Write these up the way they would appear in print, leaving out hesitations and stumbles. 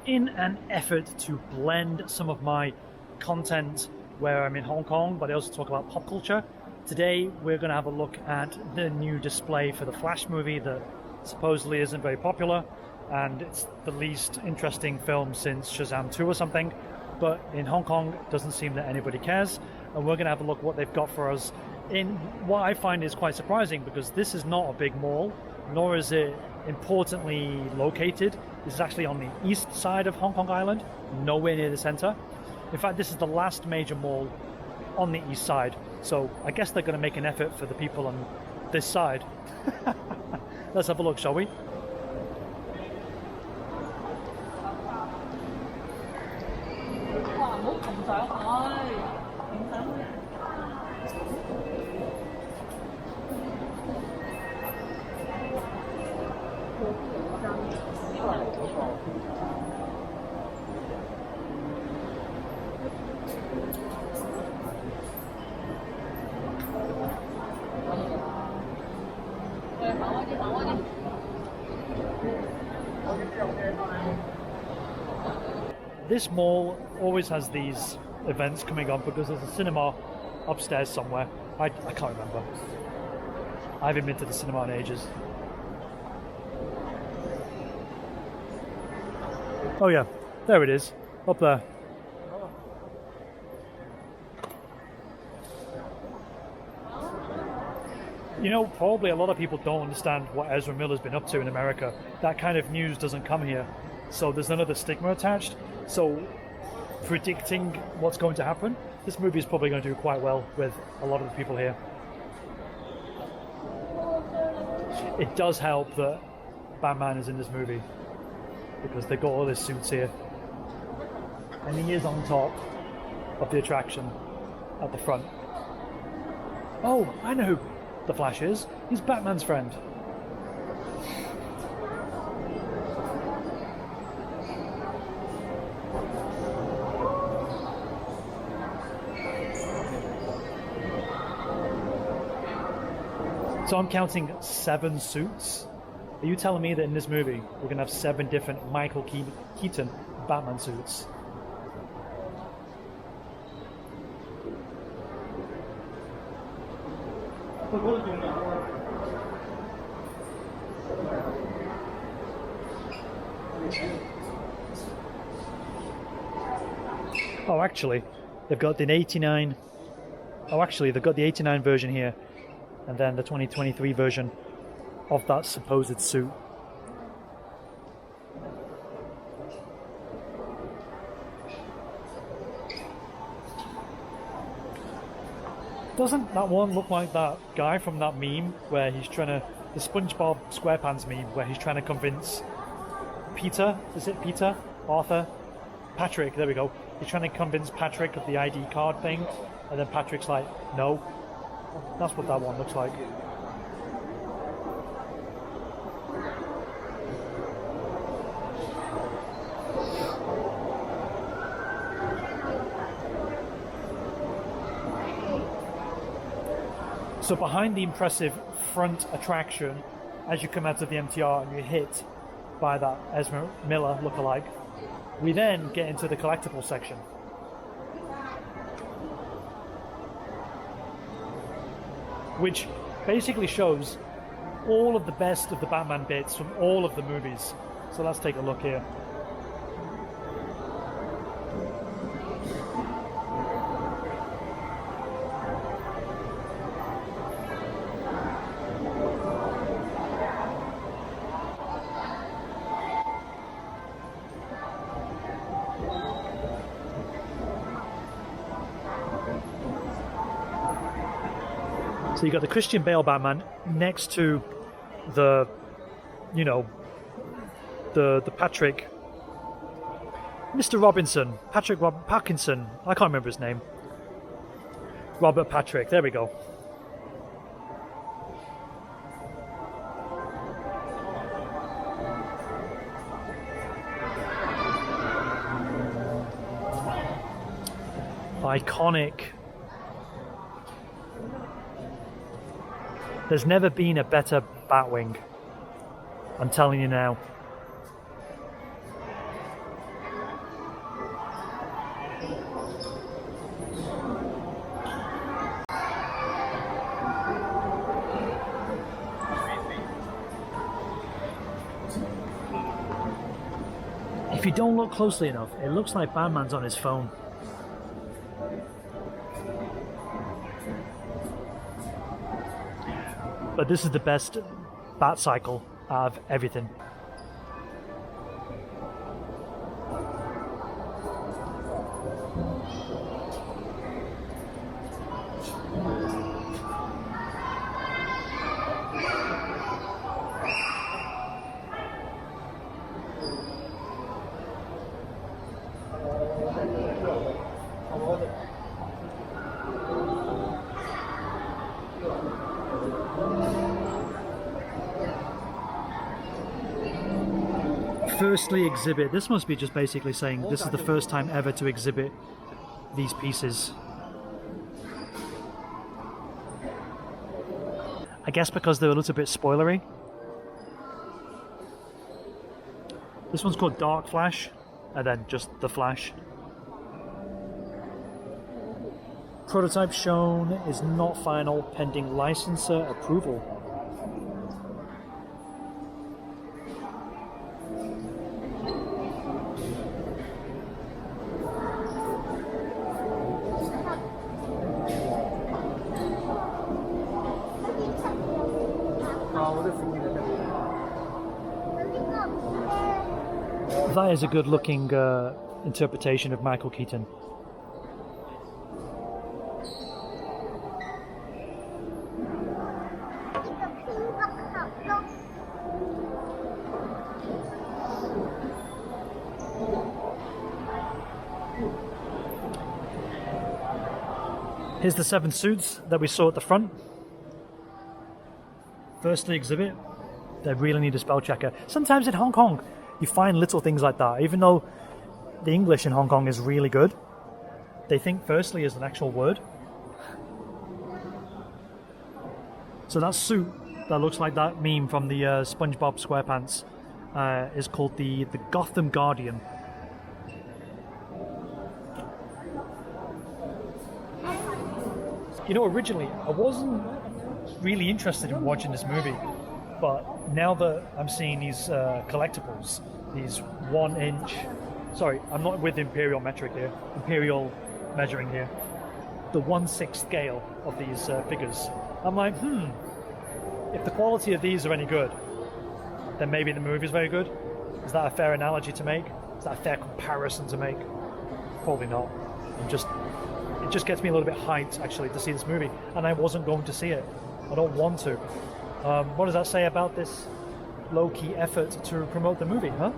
in an effort to blend some of my content where I'm in Hong Kong, but I also talk about pop culture. Today, we're going to have a look at the new display for the Flash movie that supposedly isn't very popular, and it's the least interesting film since Shazam 2 or something. But in Hong Kong, it doesn't seem that anybody cares, and we're going to have a look at what they've got for us in what I find is quite surprising, because this is not a big mall, nor is it importantly located. This is actually on the east side of Hong Kong Island, nowhere near the center. In fact, this is the last major mall on the east side, so I guess they're going to make an effort for the people on this side. Let's have a look, shall we? This mall always has these events coming on because there's a cinema upstairs somewhere. I can't remember. I haven't been to the cinema in ages. Oh yeah, there it is, up there. You know, probably a lot of people don't understand what Ezra Miller's been up to in America. That kind of news doesn't come here. So there's another stigma attached. So predicting what's going to happen, this movie is probably going to do quite well with a lot of the people here. It does help that Batman is in this movie, because they got all his suits here. And he is on top of the attraction at the front. Oh, I know who the Flash is. He's Batman's friend. So I'm counting 7 suits. Are you telling me that in this movie we're going to have 7 different Michael Keaton Batman suits? Oh, actually, they've got the 89. Oh, actually, they've got the 89 version here, and then the 2023 version of that supposed suit. Doesn't that one look like that guy from that meme where he's trying to, the SpongeBob SquarePants meme, where he's trying to convince Peter, is it Peter? Arthur? Patrick, there we go. He's trying to convince Patrick of the ID card thing, and then Patrick's like, no. That's what that one looks like. So behind the impressive front attraction, as you come out of the MTR and you're hit by that Ezra Miller lookalike, we then get into the collectible section. Which basically shows all of the best of the Batman bits from all of the movies. So let's take a look here. So you got the Christian Bale Batman next to the, you know, the Patrick, Mr. Robinson, Parkinson, I can't remember his name. Robert Patrick, there we go. Iconic. There's never been a better Batwing. I'm telling you now. If you don't look closely enough, it looks like Batman's on his phone. But this is the best bat cycle out of everything. Firstly exhibit. This must be just basically saying this is the first time ever to exhibit these pieces. I guess because they're a little bit spoilery. This one's called Dark Flash, and then just the Flash. Prototype shown is not final, pending licensor approval. That is a good looking interpretation of Michael Keaton. Here's the 7 suits that we saw at the front. Firstly exhibit. They really need a spell checker. Sometimes in Hong Kong you find little things like that, even though the English in Hong Kong is really good. They think firstly is an actual word. So that suit that looks like that meme from the SpongeBob SquarePants is called the Gotham Guardian. You know, originally I wasn't really interested in watching this movie, but now that I'm seeing these collectibles, these 1 inch, sorry, I'm not with Imperial metric here, Imperial measuring here, the 1/6 scale of these figures, I'm like, if the quality of these are any good, then maybe the movie's very good. Is that a fair analogy to make? Is that a fair comparison to make? Probably not. It just gets me a little bit hyped actually to see this movie, and I wasn't going to see it. I don't want to. What does that say about this low-key effort to promote the movie, huh?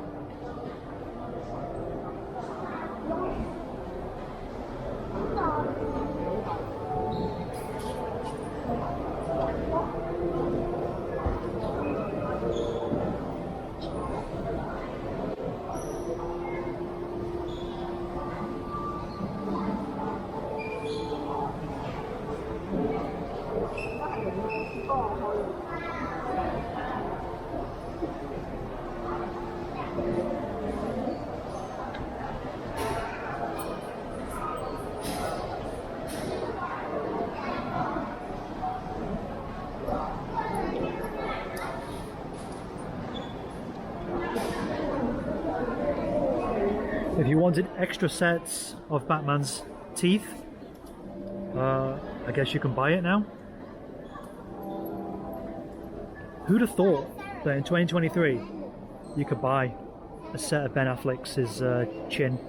If you wanted extra sets of Batman's teeth, I guess you can buy it now. Who'd have thought that in 2023 you could buy a set of Ben Affleck's chin?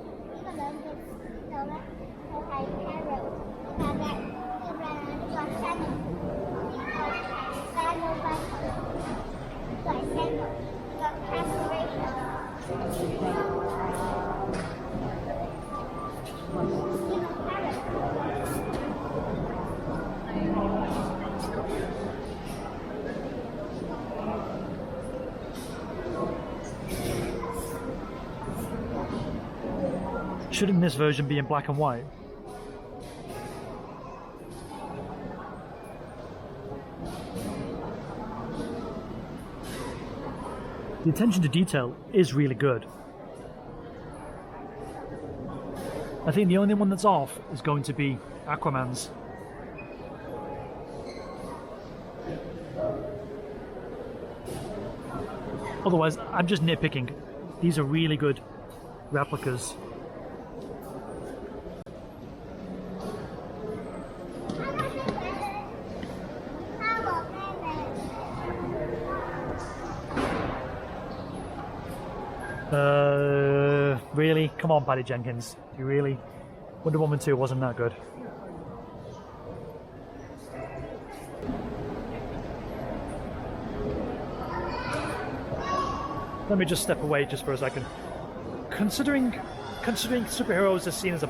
Shouldn't this version be in black and white? The attention to detail is really good. I think the only one that's off is going to be Aquaman's. Otherwise, I'm just nitpicking. These are really good replicas. Really? Come on, Patty Jenkins. You really? Wonder Woman 2 wasn't that good. Let me just step away just for a second. Considering superheroes are seen as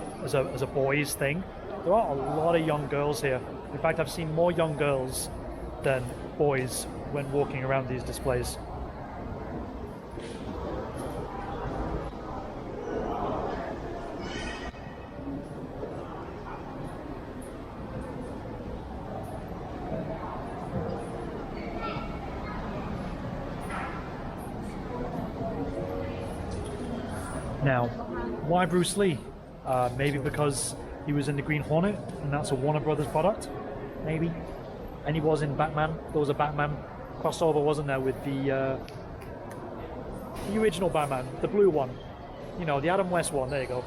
a boys thing, there are a lot of young girls here. In fact, I've seen more young girls than boys when walking around these displays. Now, why Bruce Lee? Maybe because he was in the Green Hornet, and that's a Warner Brothers product. Maybe, and he was in Batman. There was a Batman crossover, wasn't there, with the original Batman, the blue one. You know, the Adam West one. There you go.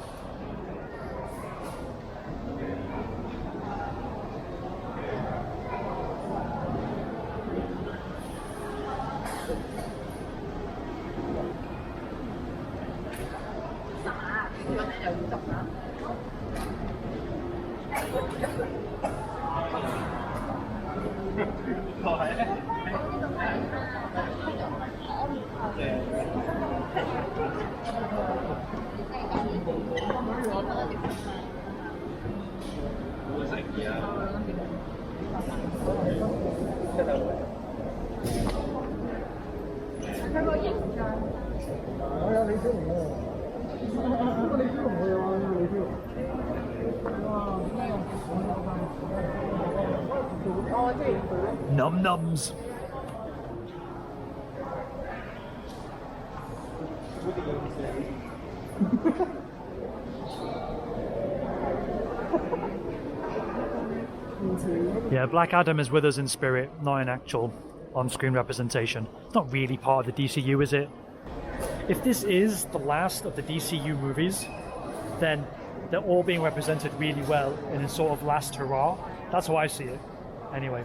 Num nums. Yeah, Black Adam is with us in spirit, not in actual on-screen representation. It's not really part of the DCU, is it? If this is the last of the DCU movies, then they're all being represented really well in a sort of last hurrah. That's how I see it. Anyway.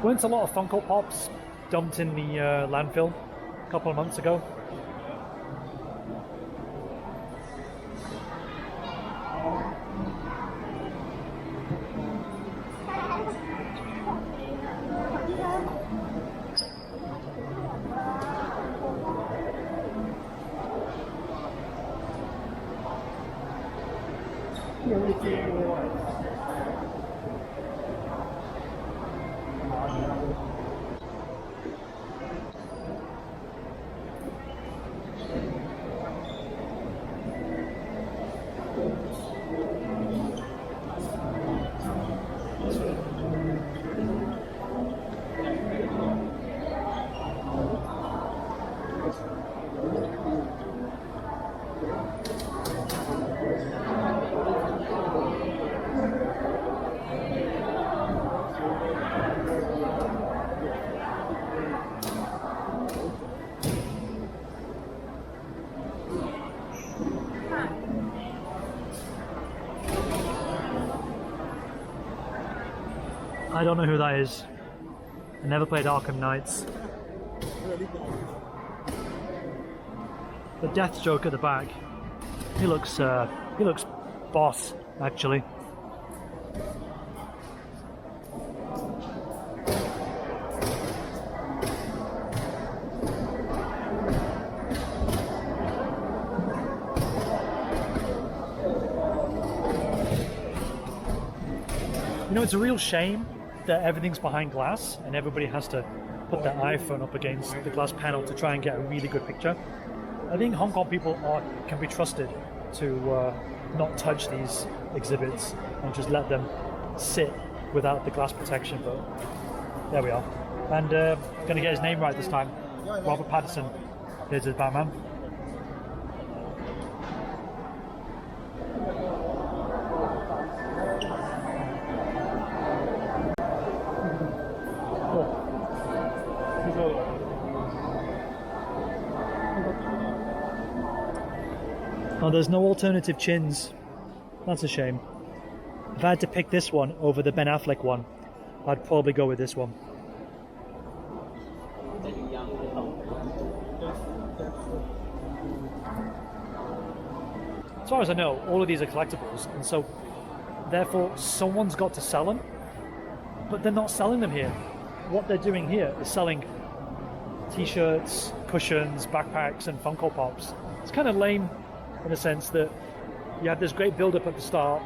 Weren't a lot of Funko Pops dumped in the landfill a couple of months ago? I don't know who that is. I never played Arkham Knights. The Deathstroke at the back. He looks boss, actually. You know, it's a real shame that everything's behind glass and everybody has to put their iPhone up against the glass panel to try and get a really good picture. I think Hong Kong people can be trusted to not touch these exhibits and just let them sit without the glass protection, but there we are. And gonna get his name right this time. Robert Patterson. Here's his Batman. Oh, there's no alternative chins. That's a shame. If I had to pick this one over the Ben Affleck one, I'd probably go with this one. As far as I know, all of these are collectibles, and so therefore someone's got to sell them, but they're not selling them here. What they're doing here is selling t-shirts, cushions, backpacks, and Funko Pops. It's kind of lame in a sense that you have this great build-up at the start,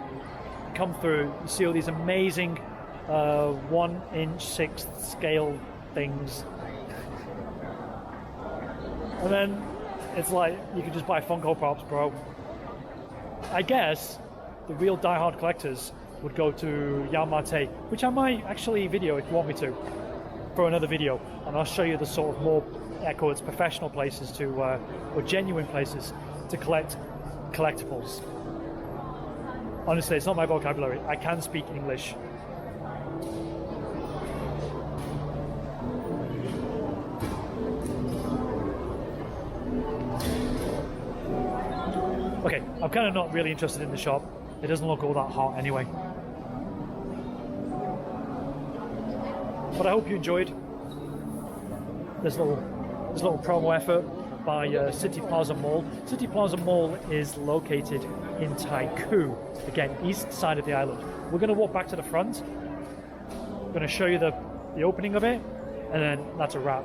come through, you see all these amazing 1'6" scale things, and then it's like you can just buy Funko Pops, bro. I guess the real die-hard collectors would go to Yamate, which I might actually video if you want me to, for another video, and I'll show you the sort of more, air quotes, professional places to, or genuine places to collect collectibles. Honestly, it's not my vocabulary. I can speak English. Okay, I'm kind of not really interested in the shop. It doesn't look all that hot anyway. But I hope you enjoyed this little promo effort by City Plaza Mall. City Plaza Mall is located in Taiku, again, east side of the island. We're going to walk back to the front. I'm going to show you the opening of it, and then that's a wrap.